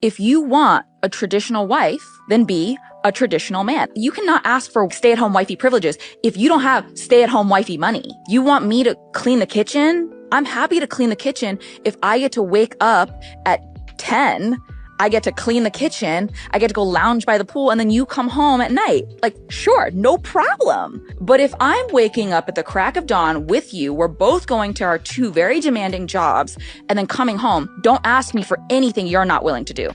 If you want a traditional wife, then be a traditional man. You cannot ask for stay-at-home wifey privileges if you don't have stay-at-home wifey money. You want me to clean the kitchen? I'm happy to clean the kitchen if I get to wake up at 10. I get to clean the kitchen, I get to go lounge by the pool, and then you come home at night. Like, sure, no problem. But if I'm waking up at the crack of dawn with you, we're both going to our two very demanding jobs, and then coming home, don't ask me for anything you're not willing to do.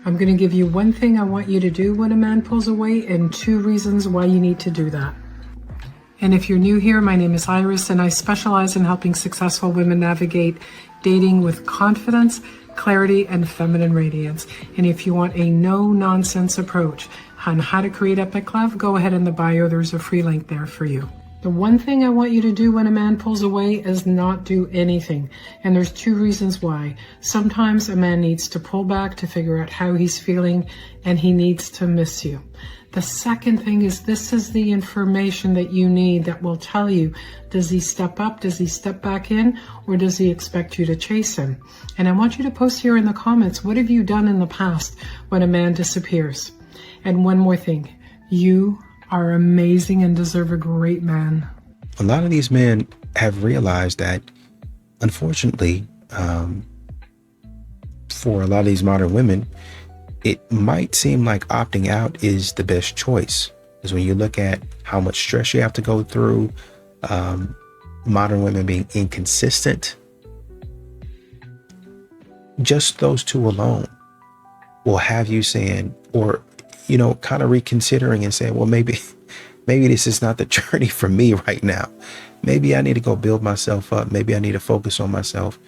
I'm going to give you one thing I want you to do when a man pulls away and 2 reasons why you need to do that. And if you're new here, my name is Iris, and I specialize in helping successful women navigate dating with confidence, clarity, and feminine radiance. And if you want a no-nonsense approach on how to create epic love, go ahead in the bio. There's a free link there for you. The one thing I want you to do when a man pulls away is not do anything. And there's 2 reasons why. Sometimes a man needs to pull back to figure out how he's feeling, and he needs to miss you. The second thing is this is the information that you need that will tell you, does he step up, does he step back in, or does he expect you to chase him? And I want you to post here in the comments, what have you done in the past when a man disappears? And one more thing, you are amazing and deserve a great man. A lot of these men have realized that, unfortunately, for a lot of these modern women, it might seem like opting out is the best choice. Because when you look at how much stress you have to go through, modern women being inconsistent, just those 2 alone will have you saying, or, you know, kind of reconsidering and saying, well, maybe this is not the journey for me right now. Maybe I need to go build myself up. Maybe I need to focus on myself.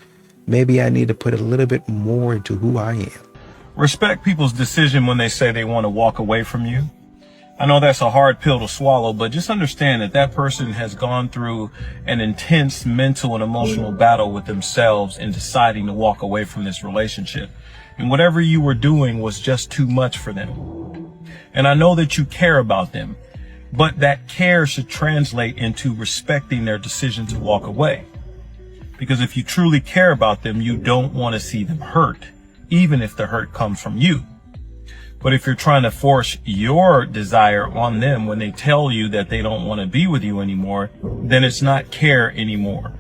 Maybe I need to put a little bit more into who I am. Respect people's decision when they say they want to walk away from you. I know that's a hard pill to swallow, but just understand that that person has gone through an intense mental and emotional battle with themselves in deciding to walk away from this relationship. And whatever you were doing was just too much for them. And I know that you care about them, but that care should translate into respecting their decision to walk away. Because if you truly care about them, you don't want to see them hurt, even if the hurt comes from you. But if you're trying to force your desire on them when they tell you that they don't want to be with you anymore, then it's not care anymore.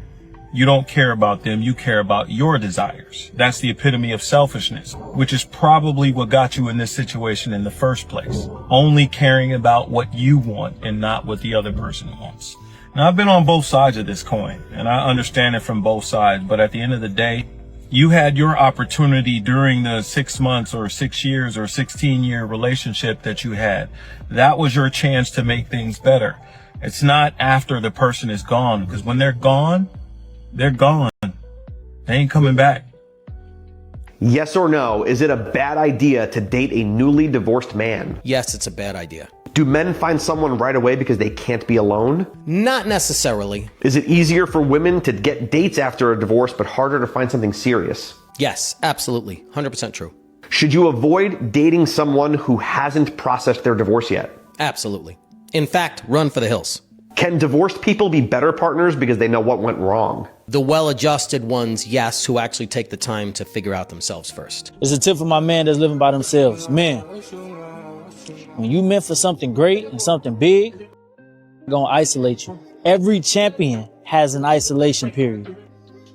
You don't care about them, you care about your desires. That's the epitome of selfishness, which is probably what got you in this situation in the first place. Only caring about what you want and not what the other person wants. Now, I've been on both sides of this coin, and I understand it from both sides, but at the end of the day, you had your opportunity during the 6 months or 6 years or 16-year relationship that you had. That was your chance to make things better. It's not after the person is gone, because when they're gone, they're gone. They ain't coming back. Yes or no, is it a bad idea to date a newly divorced man? Yes, it's a bad idea. Do men find someone right away because they can't be alone? Not necessarily. Is it easier for women to get dates after a divorce but harder to find something serious? Yes, absolutely. 100% true. Should you avoid dating someone who hasn't processed their divorce yet? Absolutely. In fact, run for the hills. Can divorced people be better partners because they know what went wrong? The well-adjusted ones, yes, who actually take the time to figure out themselves first. It's a tip for my man that's living by themselves. Men, when you meant for something great and something big, it's gonna isolate you. Every champion has an isolation period.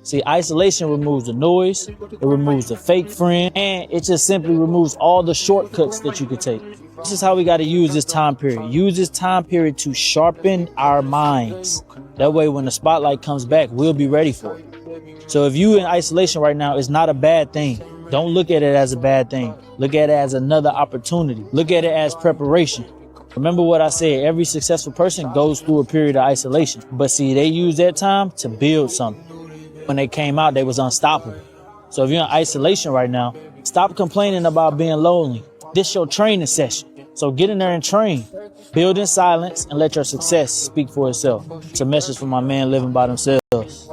See, isolation removes the noise, it removes the fake friend, and it just simply removes all the shortcuts that you could take. This is how we got to use this time period. Use this time period to sharpen our minds. That way, when the spotlight comes back, we'll be ready for it. So if you in isolation right now, it's not a bad thing. Don't look at it as a bad thing. Look at it as another opportunity. Look at it as preparation. Remember what I said, every successful person goes through a period of isolation. But see, they use that time to build something. When they came out, they was unstoppable. So if you're in isolation right now, stop complaining about being lonely. This your training session. So get in there and train. Build in silence and let your success speak for itself. It's a message from my man living by themselves.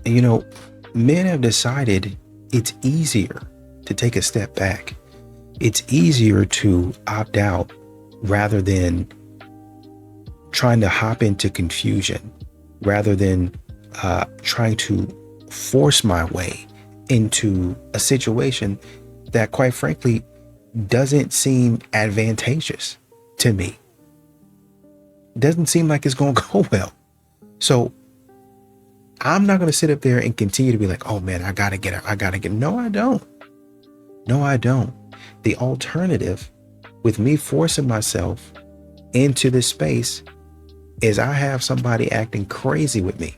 You know, men have decided it's easier to take a step back. It's easier to opt out rather than trying to hop into confusion, rather than trying to force my way into a situation that, quite frankly, doesn't seem advantageous to me. Doesn't seem like it's going to go well. So I'm not going to sit up there and continue to be like, oh man, I got to get it. No, I don't. The alternative with me forcing myself into this space is I have somebody acting crazy with me,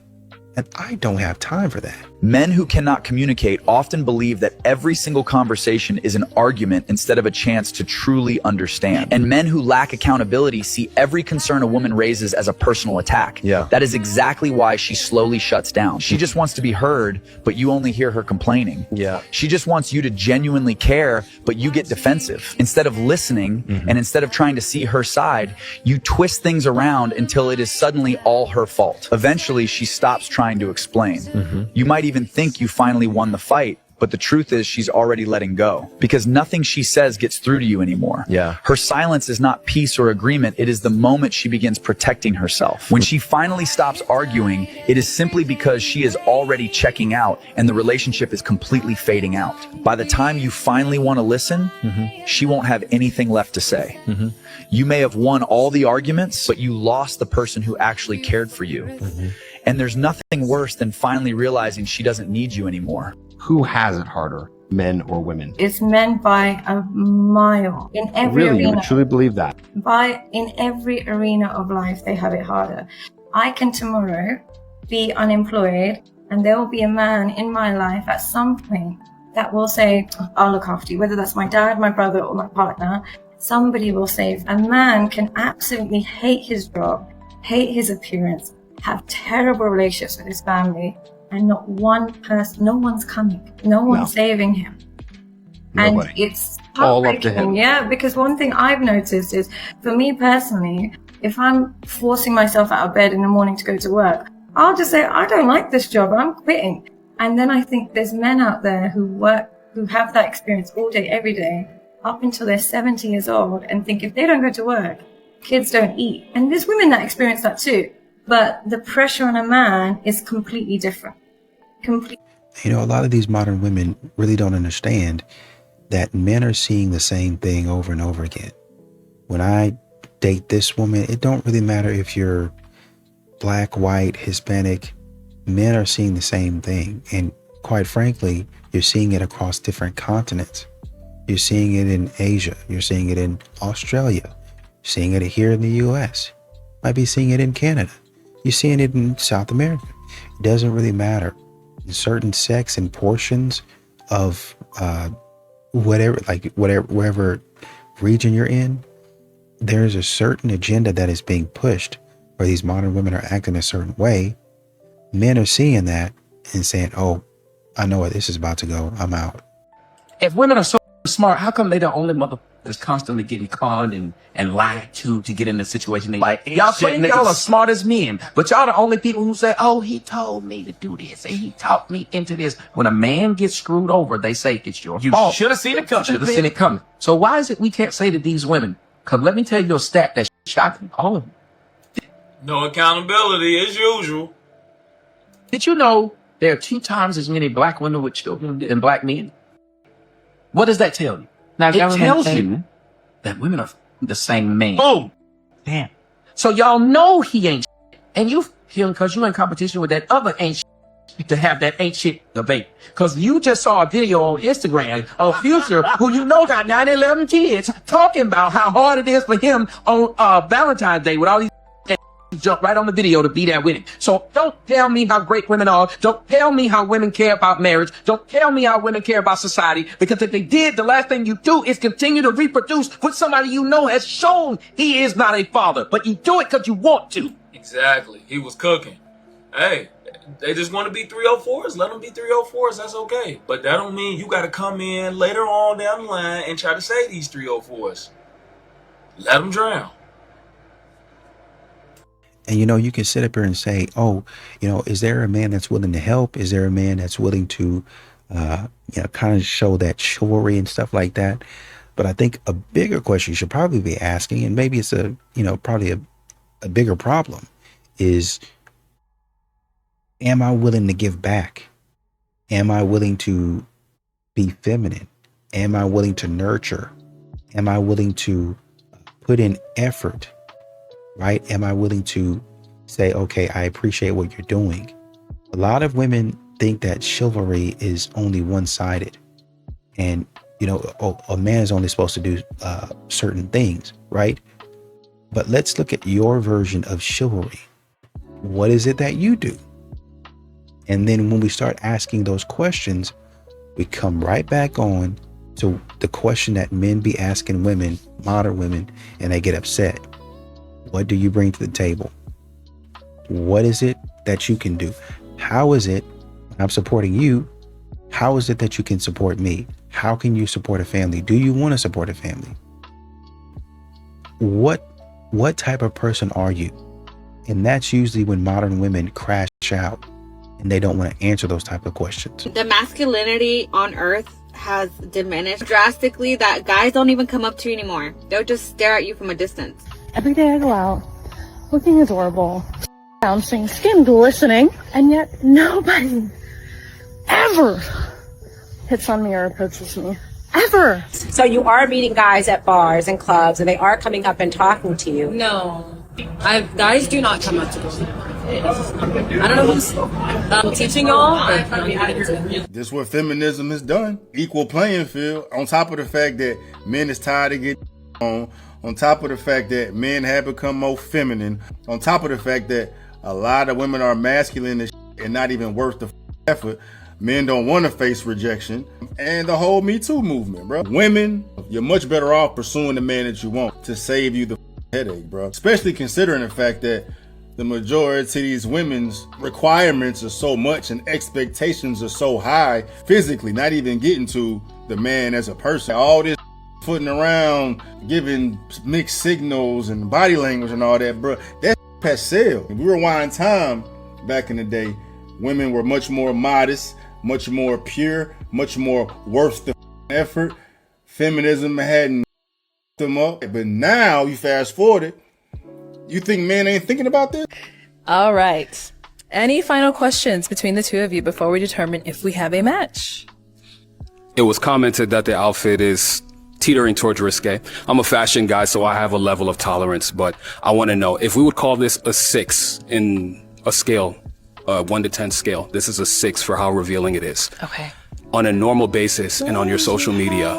and I don't have time for that. Men who cannot communicate often believe that every single conversation is an argument instead of a chance to truly understand. And men who lack accountability see every concern a woman raises as a personal attack. Yeah. That is exactly why she slowly shuts down. She just wants to be heard, but you only hear her complaining. Yeah. She just wants you to genuinely care, but you get defensive. Instead of listening and instead of trying to see her side, you twist things around until it is suddenly all her fault. Eventually, she stops trying to explain. You might even think you finally won the fight, but the truth is she's already letting go because nothing she says gets through to you anymore. Yeah. Her silence is not peace or agreement. It is the moment she begins protecting herself. When she finally stops arguing, it is simply because she is already checking out and the relationship is completely fading out. By the time you finally want to listen, she won't have anything left to say. You may have won all the arguments, but you lost the person who actually cared for you. And there's nothing worse than finally realizing she doesn't need you anymore. Who has it harder, men or women? It's men by a mile in every Really, arena. you truly believe that? In every arena of life, they have it harder. I can tomorrow be unemployed, and there will be a man in my life at some point that will say, I'll look after you, whether that's my dad, my brother, or my partner. Somebody will say, a man can absolutely hate his job, hate his appearance, have terrible relationships with his family, and not one person, no one's coming, no one's saving him. Nobody. And it's All up to him. heartbreaking, yeah, because one thing I've noticed is, for me personally, if I'm forcing myself out of bed in the morning to go to work, I'll just say, I don't like this job, I'm quitting. And then I think there's men out there who have that experience all day, every day, up until they're 70 years old, and think if they don't go to work, kids don't eat. And there's women that experience that too. But the pressure on a man is completely different. You know, a lot of these modern women really don't understand that men are seeing the same thing over and over again. When I date this woman, it don't really matter if you're black, white, Hispanic. Men are seeing the same thing. And quite frankly, you're seeing it across different continents. You're seeing it in Asia. You're seeing it in Australia. You're seeing it here in the US. Might be seeing it in Canada. You're seeing it in South America. It doesn't really matter. In certain sects and portions of wherever region you're in, there's a certain agenda that is being pushed where these modern women are acting a certain way. Men are seeing that and saying, oh, I know where this is about to go. I'm out. If women are so smart, how come they the only motherfuckers constantly getting conned and lied to get in the situation? Like, y'all think y'all are smart as men, but y'all the only people who say, oh, he told me to do this and he talked me into this. When a man gets screwed over, they say it's your fault. You should have seen it coming. Should have seen it coming. So why is it we can't say to these women? Because let me tell you a stat that's shocking all of them. No accountability as usual. Did you know there are 2 times as many black women with children than black men? What does that tell you? Now, it tells you that women are the same man. Boom. Damn. So y'all know he ain't shit. And you feel because you in competition with that other ain't shit to have that ain't shit debate. Because you just saw a video on Instagram of Future, who you know got 9, 11 kids, talking about how hard it is for him on Valentine's Day with all these jump right on the video to be there with him. So don't tell me how great women are. Don't tell me how women care about marriage. Don't tell me how women care about society. Because if they did, the last thing you do is continue to reproduce with somebody you know has shown he is not a father. But you do it because you want to. Exactly. He was cooking. Hey, they just want to be 304s. Let them be 304s. That's okay. But that don't mean you got to come in later on down the line and try to say these 304s. Let them drown. And, you know, you can sit up here and say, oh, you know, is there a man that's willing to help? Is there a man that's willing to, kind of show that chivalry and stuff like that? But I think a bigger question you should probably be asking, and maybe it's probably a bigger problem, is, am I willing to give back? Am I willing to be feminine? Am I willing to nurture? Am I willing to put in effort? Right? Am I willing to say, okay, I appreciate what you're doing? A lot of women think that chivalry is only one-sided. And, you know, a man is only supposed to do certain things, right? But let's look at your version of chivalry. What is it that you do? And then when we start asking those questions, we come right back on to the question that men be asking women, modern women, and they get upset. What do you bring to the table? What is it that you can do? How is it I'm supporting you? How is it that you can support me? How can you support a family? Do you want to support a family? What type of person are you? And that's usually when modern women crash out and they don't want to answer those type of questions. The masculinity on earth has diminished drastically that guys don't even come up to you anymore. They'll just stare at you from a distance. Every day I go out looking adorable, bouncing, skin glistening, and yet nobody ever hits on me or approaches me. Ever. So you are meeting guys at bars and clubs and they are coming up and talking to you? No. Guys do not come up to me. I don't know who's teaching y'all. This is what feminism has done. Equal playing field. On top of the fact that men is tired of getting on top of the fact that men have become more feminine, on top of the fact that a lot of women are masculine and not even worth the effort. Men don't want to face rejection. And the whole Me Too movement, bro. Women, you're much better off pursuing the man that you want to save you the headache, bro. Especially considering the fact that the majority of these women's requirements are so much and expectations are so high physically, not even getting to the man as a person. All this footing around, giving mixed signals and body language and all that, bro, that's passé. If we rewind time back in the day, women were much more modest, much more pure, much more worth the effort. Feminism hadn't them up. But now, you fast forward it, you think men ain't thinking about this? All right. Any final questions between the two of you before we determine if we have a match? It was commented that the outfit is teetering towards risque. I'm a fashion guy, so I have a level of tolerance, but I want to know if we would call this a 6 in a scale, 1 to 10 scale. This is a 6 for how revealing it is. Okay. On a normal basis and on your social media,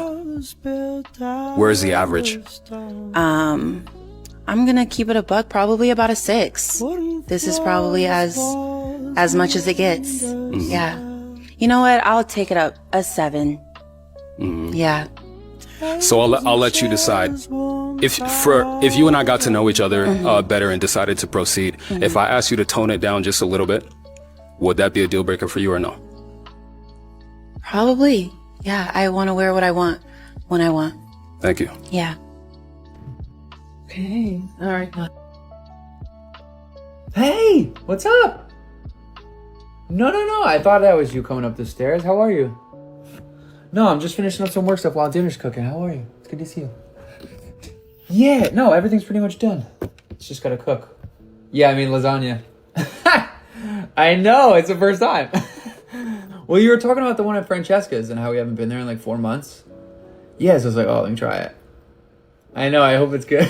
where is the average? I'm gonna keep it a buck, probably about a 6. This is probably as much as it gets. Mm-hmm. Yeah. You know what? I'll take it up a 7. Mm-hmm. Yeah. So I'll let you decide. If you and I got to know each other better and decided to proceed, if I asked you to tone it down just a little bit, would that be a deal breaker for you or no? Probably. Yeah. I want to wear what I want when I want. Thank you. Yeah. Okay. All right. Hey, what's up? No. I thought that was you coming up the stairs. How are you? No, I'm just finishing up some work stuff while dinner's cooking. How are you? It's good to see you. Yeah, no, everything's pretty much done. It's just gotta cook. Yeah, I mean lasagna. I know, it's the first time. Well, you were talking about the one at Francesca's and how we haven't been there in like 4 months. Yeah, so I was like, oh, let me try it. I know, I hope it's good.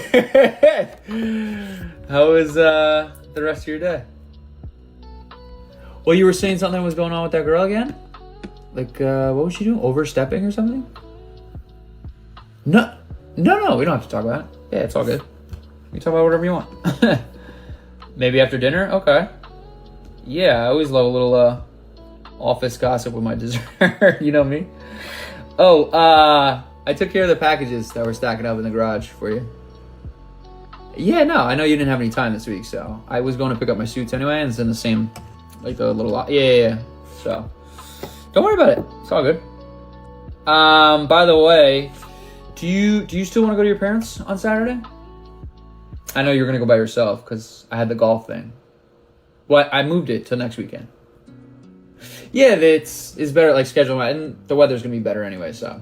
How was the rest of your day? Well, you were saying something was going on with that girl again? Like, what was she doing? Overstepping or something? No, we don't have to talk about it. Yeah, it's all good. You talk about whatever you want. Maybe after dinner? Okay. Yeah, I always love a little office gossip with my dessert. You know me. Oh, I took care of the packages that were stacking up in the garage for you. Yeah, no, I know you didn't have any time this week, so I was going to pick up my suits anyway, and it's in the same, like the little lot. Yeah. So, don't worry about it. It's all good. By the way, do you still want to go to your parents on Saturday? I know you're gonna go by yourself because I had the golf thing. Well, I moved it to next weekend. Yeah, it's better like scheduling, and the weather's gonna be better anyway. So,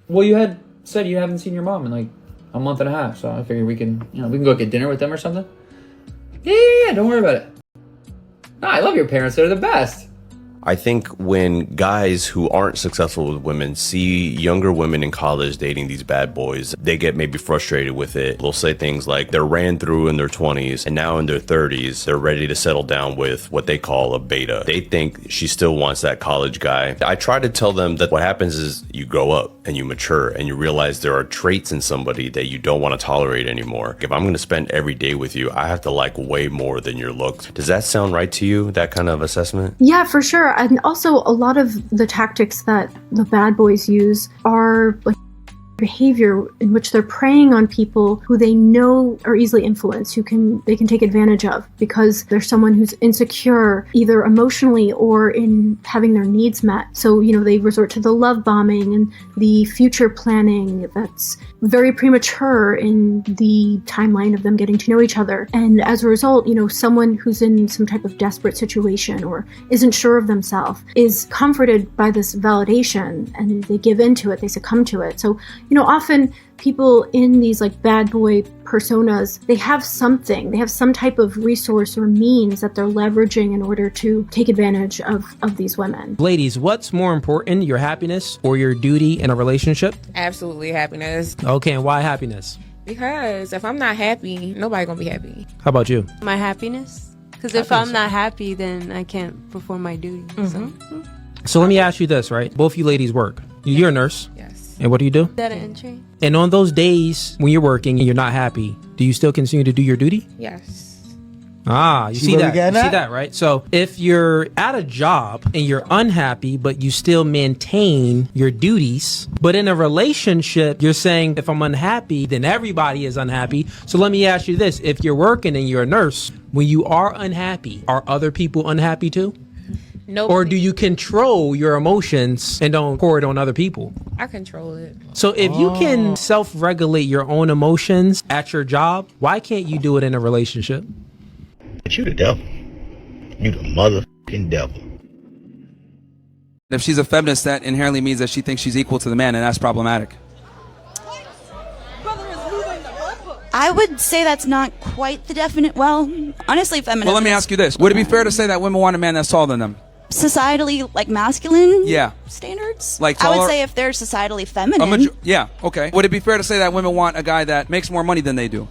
well, you had said you haven't seen your mom in like a month and a half, so I figured we can go get dinner with them or something. Yeah, don't worry about it. No, I love your parents. They're the best. I think when guys who aren't successful with women see younger women in college dating these bad boys, they get maybe frustrated with it. They'll say things like they're ran through in their 20s and now in their 30s, they're ready to settle down with what they call a beta. They think she still wants that college guy. I try to tell them that what happens is you grow up and you mature and you realize there are traits in somebody that you don't want to tolerate anymore. If I'm going to spend every day with you, I have to like way more than your looks. Does that sound right to you, that kind of assessment? Yeah, for sure. And also a lot of the tactics that the bad boys use are like behavior in which they're preying on people who they know are easily influenced, they can take advantage of because they're someone who's insecure either emotionally or in having their needs met. So, they resort to the love bombing and the future planning that's very premature in the timeline of them getting to know each other. And as a result, someone who's in some type of desperate situation or isn't sure of themselves is comforted by this validation and they give into it, they succumb to it. So, often people in these like bad boy personas, they have some type of resource or means that they're leveraging in order to take advantage of these women. Ladies, what's more important, your happiness or your duty in a relationship? Absolutely happiness. Okay, and why happiness? Because if I'm not happy, nobody gonna be happy. How about you? My happiness. Because if I'm not happy, then I can't perform my duty. So let me ask you this, right? Both you ladies work. You're a nurse. Yes. And what do you do? Data entry. And on those days when you're working and you're not happy, do you still continue to do your duty? Yes. You see that, right? So if you're at a job and you're unhappy, but you still maintain your duties, but in a relationship, you're saying if I'm unhappy, then everybody is unhappy. So let me ask you this. If you're working and you're a nurse, when you are unhappy, are other people unhappy too? Nobody. Or do you control your emotions and don't pour it on other people? I control it. So if you can self-regulate your own emotions at your job, why can't you do it in a relationship? You the devil. You the motherfucking devil. If she's a feminist, that inherently means that she thinks she's equal to the man, and that's problematic. I would say that's not quite the definite, honestly, feminist. Well, let me ask you this. Would it be fair to say that women want a man that's taller than them? Societally, like masculine standards? Like I taller? would say if they're societally feminine. Okay. Would it be fair to say that women want a guy that makes more money than they do?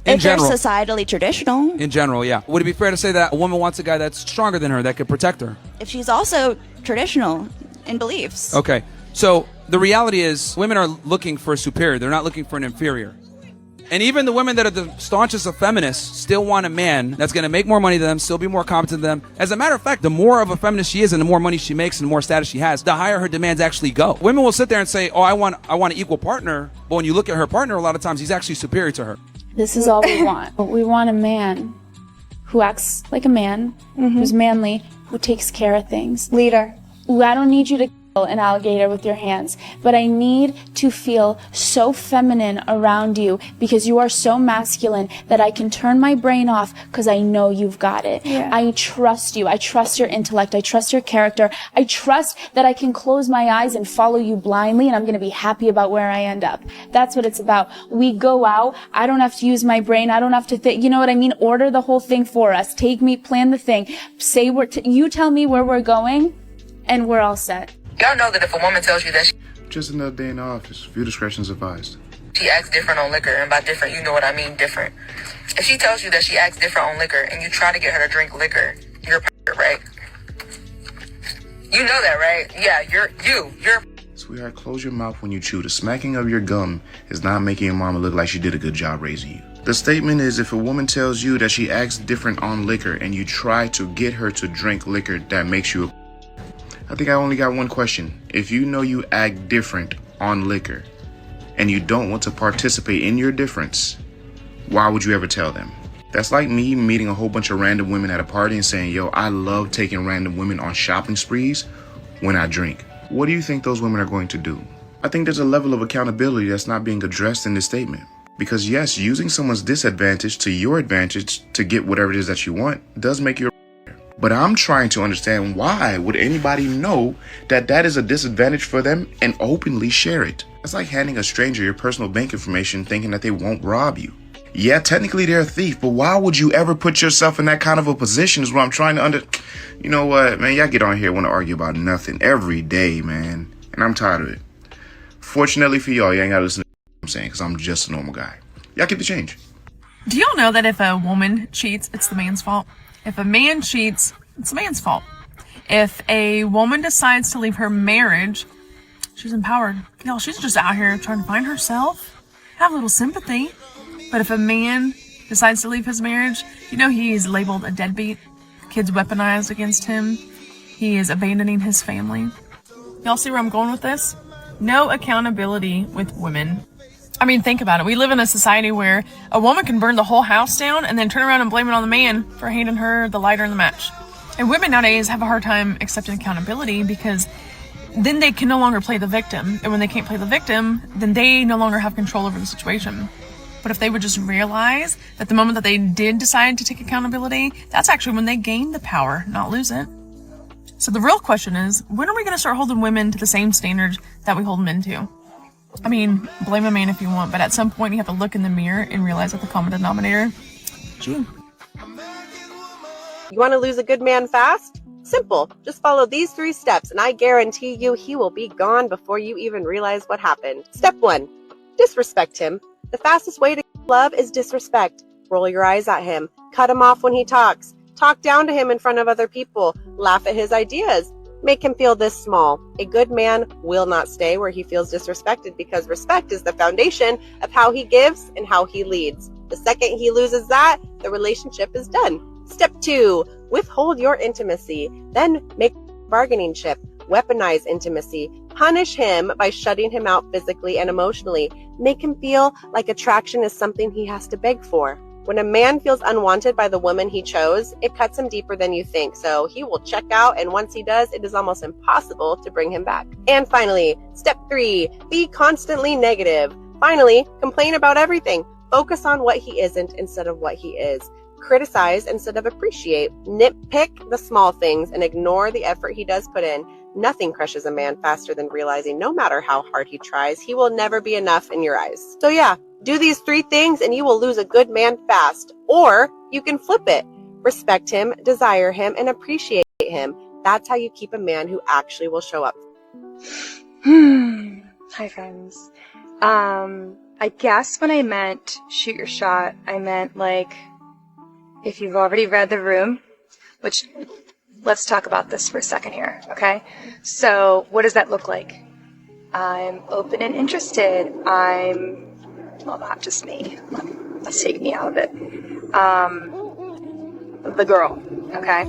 If they're societally traditional. In general, yeah. Would it be fair to say that a woman wants a guy that's stronger than her, that could protect her? If she's also traditional in beliefs. Okay. So the reality is women are looking for a superior. They're not looking for an inferior. And even the women that are the staunchest of feminists still want a man that's going to make more money than them, still be more competent than them. As a matter of fact, the more of a feminist she is and the more money she makes and the more status she has, the higher her demands actually go. Women will sit there and say, oh, I want an equal partner. But when you look at her partner, a lot of times he's actually superior to her. This is all we want. We want a man who acts like a man, who's manly, who takes care of things. Leader. Ooh, I don't need you to kill an alligator with your hands, but I need to feel so feminine around you because you are so masculine that I can turn my brain off because I know you've got it. Yeah. I trust you. I trust your intellect. I trust your character. I trust that I can close my eyes and follow you blindly and I'm going to be happy about where I end up. That's what it's about. We go out. I don't have to use my brain. I don't have to think. You know what I mean? Order the whole thing for us. Take me, plan the thing. Say you tell me where we're going and we're all set. Y'all know that if a woman tells you that Just another day in the office. View discretion's advised. she acts different on liquor, and by different, you know what I mean, different. If she tells you that she acts different on liquor and you try to get her to drink liquor, you're a right? You know that, right? Yeah, you're Sweetheart, close your mouth when you chew. The smacking of your gum is not making your mama look like she did a good job raising you. The statement is, if a woman tells you that she acts different on liquor and you try to get her to drink liquor, that makes you a... I think I only got one question. If you know you act different on liquor and you don't want to participate in your difference, why would you ever tell them? That's like me meeting a whole bunch of random women at a party and saying, yo, I love taking random women on shopping sprees when I drink. What do you think those women are going to do? I think there's a level of accountability that's not being addressed in this statement. Because yes, using someone's disadvantage to your advantage to get whatever it is that you want does make you a... But I'm trying to understand, why would anybody know that that is a disadvantage for them and openly share it? It's like handing a stranger your personal bank information thinking that they won't rob you. Yeah, technically they're a thief, but why would you ever put yourself in that kind of a position is what I'm trying to You know what, man, y'all get on here want to argue about nothing every day, man. And I'm tired of it. Fortunately for y'all, you ain't gotta listen to what I'm saying, because I'm just a normal guy. Y'all keep the change. Do y'all know that if a woman cheats, it's the man's fault? If a man cheats, it's the man's fault. If a woman decides to leave her marriage, she's empowered. Y'all, she's just out here trying to find herself, have a little sympathy. But if a man decides to leave his marriage, you know he's labeled a deadbeat. Kids weaponized against him. He is abandoning his family. Y'all see where I'm going with this? No accountability with women. I mean, think about it. We live in a society where a woman can burn the whole house down and then turn around and blame it on the man for handing her the lighter in the match. And women nowadays have a hard time accepting accountability because then they can no longer play the victim. And when they can't play the victim, then they no longer have control over the situation. But if they would just realize that the moment that they did decide to take accountability, that's actually when they gain the power, not lose it. So the real question is, when are we going to start holding women to the same standards that we hold men to? I mean, blame a man if you want, but at some point you have to look in the mirror and realize that the common denominator is you. You want to lose a good man fast? Simple. Just follow these 3 steps and I guarantee you he will be gone before you even realize what happened. Step 1. Disrespect him. The fastest way to love is disrespect. Roll your eyes at him. Cut him off when he talks. Talk down to him in front of other people. Laugh at his ideas. Make him feel this small. A good man will not stay where he feels disrespected because respect is the foundation of how he gives and how he leads. The second he loses that, the relationship is done. Step 2, withhold your intimacy. Then make bargaining chip. Weaponize intimacy. Punish him by shutting him out physically and emotionally. Make him feel like attraction is something he has to beg for. When a man feels unwanted by the woman he chose, it cuts him deeper than you think. So he will check out, and once he does, it is almost impossible to bring him back. And finally, step 3, be constantly negative. Finally, complain about everything. Focus on what he isn't instead of what he is. Criticize instead of appreciate. Nitpick the small things and ignore the effort he does put in. Nothing crushes a man faster than realizing no matter how hard he tries, he will never be enough in your eyes. So yeah, do these 3 things and you will lose a good man fast. Or you can flip it. Respect him, desire him, and appreciate him. That's how you keep a man who actually will show up. Hi friends. I guess when I meant shoot your shot, I meant like, if you've already read The Room, which, let's talk about this for a second here, okay? So, what does that look like? I'm open and interested. Well, not just me. Let's take me out of it. The girl, okay?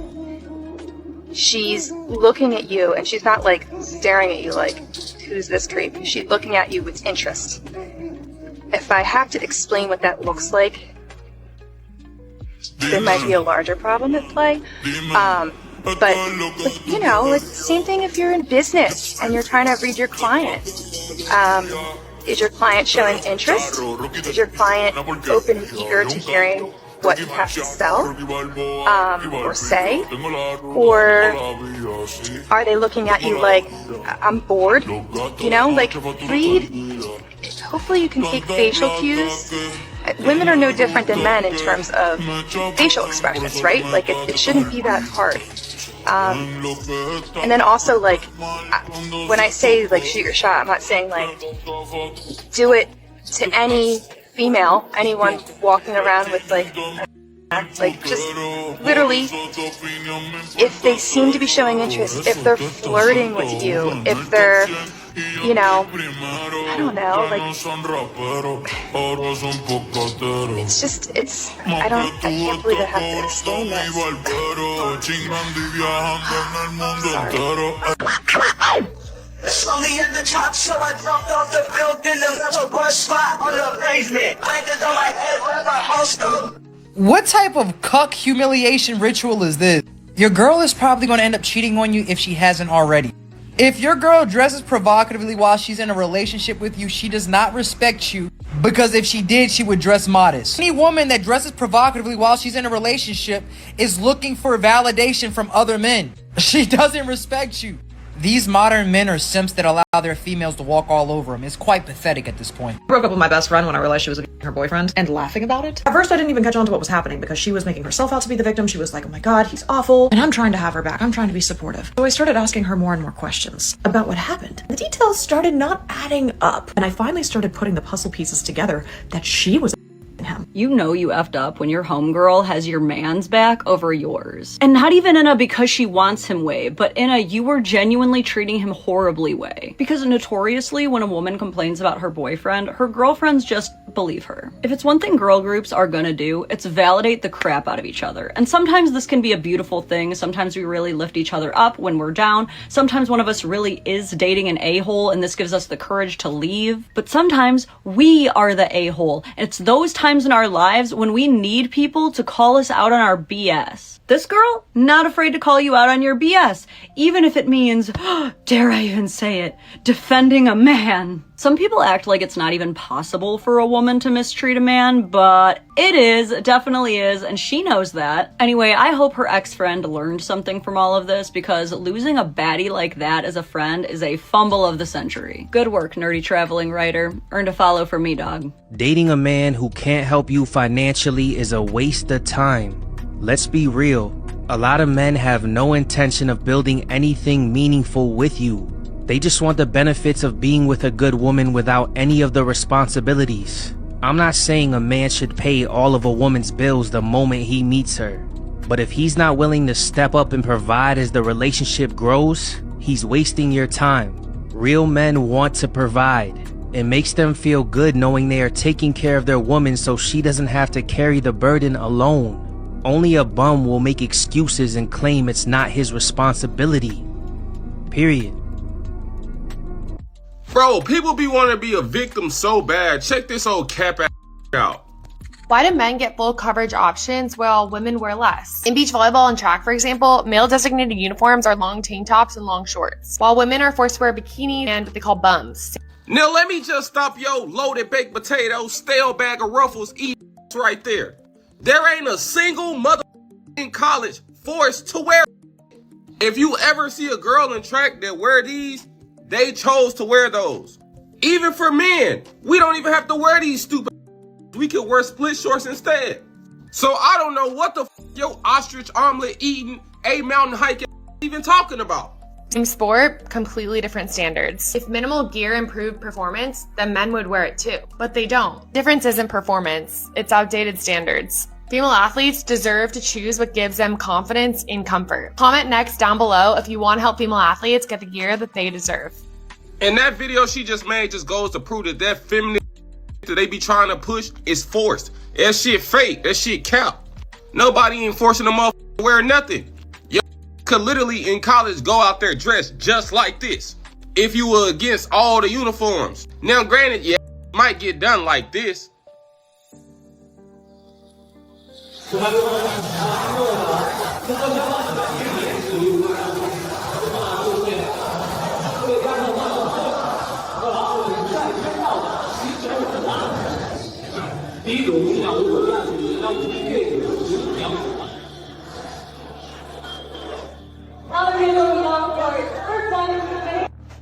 She's looking at you, and she's not, like, staring at you like, who's this creep? She's looking at you with interest. If I have to explain what that looks like, there might be a larger problem at play. But you know, it's the same thing if you're in business and you're trying to read your client. Is your client showing interest? Is your client open and eager to hearing what you have to sell or say? Or are they looking at you like, I'm bored? You know, like, read. Hopefully you can take facial cues. Women are no different than men in terms of facial expressions, right? Like, it shouldn't be that hard. And then also, like, when I say, like, shoot your shot, I'm not saying, like, do it to any female, anyone walking around with, like, just literally, if they seem to be showing interest, if they're flirting with you, if they're, you know, I don't know, like, it's just, I can't believe I have to explain this. Slowly in the top, so I dropped off the building, the level bus spot on the basement. Landed on my head where the host. What type of cuck humiliation ritual is this? Your girl is probably going to end up cheating on you if she hasn't already. If your girl dresses provocatively while she's in a relationship with you, she does not respect you, because if she did, she would dress modest. Any woman that dresses provocatively while she's in a relationship is looking for validation from other men. She doesn't respect you. These modern men are simps that allow their females to walk all over them. It's quite pathetic at this point. I broke up with my best friend when I realized she was her boyfriend and laughing about it. At first I didn't even catch on to what was happening because she was making herself out to be the victim. She was like, oh my god, he's awful. And I'm trying to have her back. I'm trying to be supportive. So I started asking her more and more questions about what happened. The details started not adding up. And I finally started putting the puzzle pieces together that she was him. You know you effed up when your homegirl has your man's back over yours. And not even in a because she wants him way, but in a you were genuinely treating him horribly way. Because notoriously, when a woman complains about her boyfriend, her girlfriends just believe her. If it's one thing girl groups are gonna do, it's validate the crap out of each other. And sometimes this can be a beautiful thing. Sometimes we really lift each other up when we're down. Sometimes one of us really is dating an a-hole and this gives us the courage to leave. But sometimes we are the a-hole. And it's those times in our lives when we need people to call us out on our BS. This girl, not afraid to call you out on your BS, even if it means, dare I even say it, defending a man. Some people act like it's not even possible for a woman to mistreat a man, but it is, it definitely is, and she knows that. Anyway, I hope her ex-friend learned something from all of this because losing a baddie like that as a friend is a fumble of the century. Good work, nerdy traveling writer. Earned a follow from me, dog. Dating a man who can't help you financially is a waste of time. Let's be real. A lot of men have no intention of building anything meaningful with you. They just want the benefits of being with a good woman without any of the responsibilities. I'm not saying a man should pay all of a woman's bills the moment he meets her. But if he's not willing to step up and provide as the relationship grows, he's wasting your time. Real men want to provide. It makes them feel good knowing they are taking care of their woman so she doesn't have to carry the burden alone. Only a bum will make excuses and claim it's not his responsibility. Period. Bro, people be wanting to be a victim so bad. Check this old cap ass out. Why do men get full coverage options while women wear less? In beach volleyball and track, for example, male designated uniforms are long tank tops and long shorts, while women are forced to wear bikinis and what they call bums. Now let me just stop your loaded baked potato, stale bag of Ruffles eat right there. There ain't a single mother in college forced to wear. If you ever see a girl in track that wear these, they chose to wear those. Even for men, we don't even have to wear these stupid. We can wear split shorts instead. So I don't know what the your ostrich omelet eating, a mountain hiking even talking about. Same sport, completely different standards. If minimal gear improved performance, then men would wear it too. But they don't. Difference isn't performance, it's outdated standards. Female athletes deserve to choose what gives them confidence in comfort. Comment next down below if you want to help female athletes get the gear that they deserve. And that video she just made just goes to prove that that feminine that they be trying to push is forced. That shit fake, that shit cap. Nobody ain't forcing them off to wear nothing. You could literally in college go out there dressed just like this if you were against all the uniforms. Now granted, yeah, might get done like this.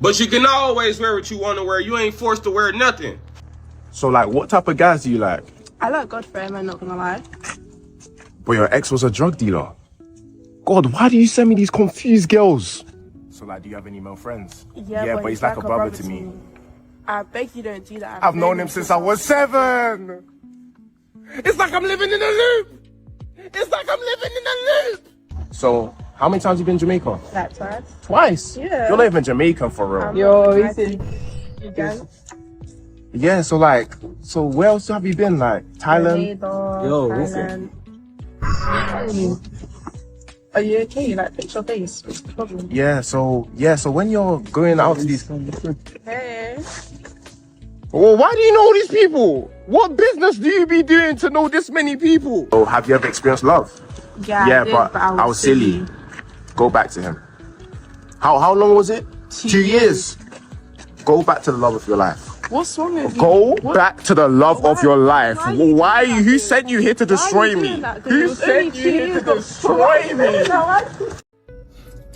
But you can always wear what you want to wear. You ain't forced to wear nothing. So like, what type of guys do you like? I like Godfrey, I'm not gonna lie. But your ex was a drug dealer. God, why do you send me these confused girls? So like, do you have any male friends? Yeah, but he's like a brother to me. I beg you don't do that. I've known him since I was 7. It's like I'm living in a loop. It's like I'm living in a loop. So, how many times have you been in Jamaica? Like twice. Twice? Yeah. You're not even Jamaican for real. Yo, easy. You guys? Yeah, so like, so where else have you been? Like, Thailand? Yo, Thailand. Are you okay? Like, fix your face. What's the problem? Yeah, so when you're going out to these... Hey. Well, why do you know these people? What business do you be doing to know this many people? Oh, have you ever experienced love? Yeah, but I was silly. Go back to him. How long was it? 2 years. Go back to the love of your life. What's wrong with you? Go back to the love of your life. Why? Who sent you here to destroy me? Who sent you here to destroy me?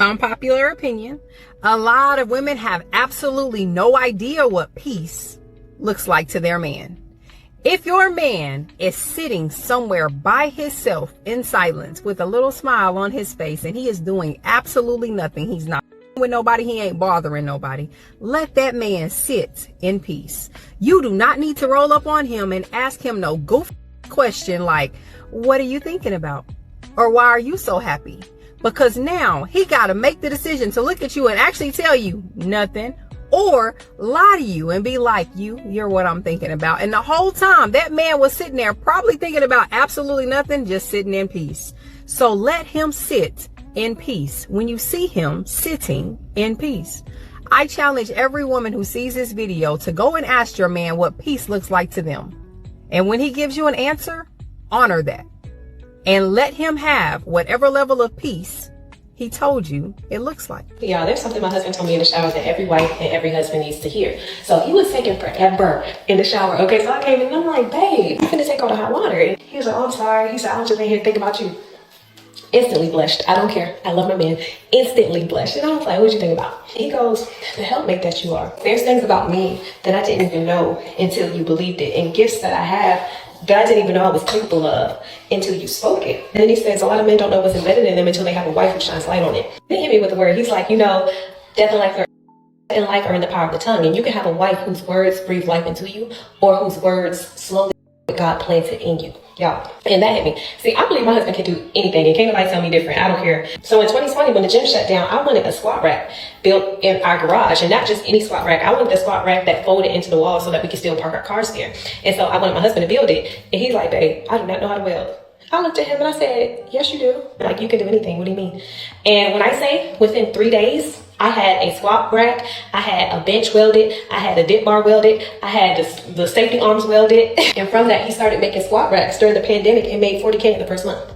unpopular opinion, a lot of women have absolutely no idea what peace looks like to their man. If your man is sitting somewhere by himself in silence with a little smile on his face and he is doing absolutely nothing, he's not with nobody, he ain't bothering nobody, let that man sit in peace. You do not need to roll up on him and ask him no goofy question like, what are you thinking about? Or why are you so happy? Because now he got to make the decision to look at you and actually tell you nothing, or lie to you and be like, you're what I'm thinking about. And the whole time that man was sitting there probably thinking about absolutely nothing, just sitting in peace. So let him sit in peace when you see him sitting in peace. I challenge every woman who sees this video to go and ask your man what peace looks like to them. And when he gives you an answer, honor that. And let him have whatever level of peace he told you it looks like. Y'all, there's something my husband told me in the shower that every wife and every husband needs to hear. So he was taking forever in the shower. Okay, so I came in and I'm like, babe, I'm finna take all the hot water. And he was like, oh, I'm sorry. He said, I was just in here thinking about you. Instantly blushed. I don't care. I love my man. Instantly blushed. And I was like, what you think about? He goes, the helpmate that you are. There's things about me that I didn't even know until you believed it. And gifts that I have that I didn't even know I was capable of until you spoke it. And then he says a lot of men don't know what's embedded in them until they have a wife who shines light on it. Then he hit me with a word. He's like, death and life are in the power of the tongue. And you can have a wife whose words breathe life into you, or whose words slowly God planted in you. Y'all. And that hit me. See, I believe my husband can do anything, and can't nobody tell me different. I don't care. So in 2020, when the gym shut down, I wanted a squat rack built in our garage, and not just any squat rack. I wanted a squat rack that folded into the wall so that we could still park our cars there. And so I wanted my husband to build it, and he's like, babe, I do not know how to weld. I looked at him and I said, yes, you do. Like, you can do anything. What do you mean? And when I say within 3 days, I had a squat rack, I had a bench welded, I had a dip bar welded, I had the safety arms welded. And from that, he started making squat racks during the pandemic and made $40K in the first month.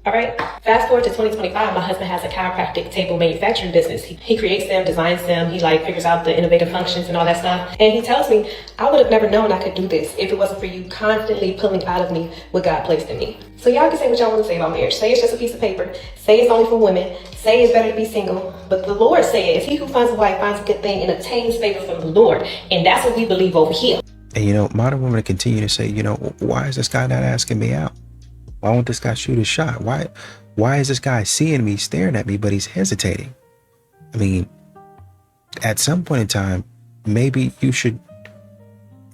All right. Fast forward to 2025, my husband has a chiropractic table manufacturing business. He creates them, designs them. He figures out the innovative functions and all that stuff. And he tells me, I would have never known I could do this if it wasn't for you constantly pulling out of me what God placed in me. So y'all can say what y'all want to say about marriage. Say it's just a piece of paper. Say it's only for women. Say it's better to be single. But the Lord says, he who finds a wife finds a good thing and obtains favor from the Lord. And that's what we believe over here. And modern women continue to say, why is this guy not asking me out? Why won't this guy shoot his shot? Why is this guy seeing me, staring at me, but he's hesitating? I mean, at some point in time, maybe you should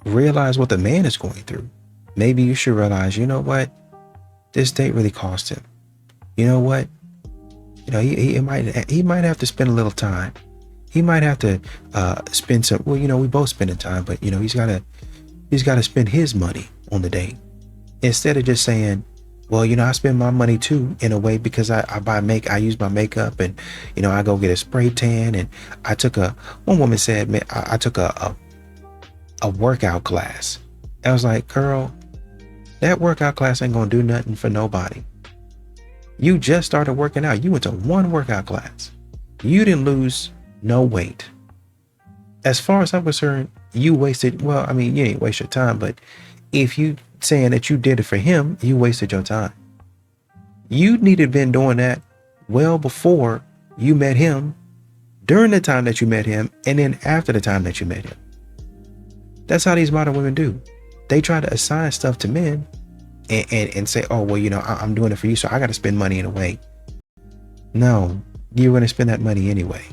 realize what the man is going through. Maybe you should realize, what? This date really cost him. You know what? He might have to spend a little time. He might have to spend some, we both spending time, but he's got to spend his money on the date. Instead of just saying, well, I spend my money too, in a way, because I use my makeup, and I go get a spray tan, and one woman said, I took a workout class. I was like, girl, that workout class ain't gonna do nothing for nobody. You just started working out. You went to one workout class. You didn't lose no weight. As far as I'm concerned, you wasted, you didn't waste your time, but if you saying that you did it for him, you wasted your time. You need to have been doing that well before you met him, during the time that you met him, and then after the time that you met him. That's how these modern women do. They try to assign stuff to men and say, oh, well, I'm doing it for you, so I got to spend money in a way. No, you're going to spend that money anyway.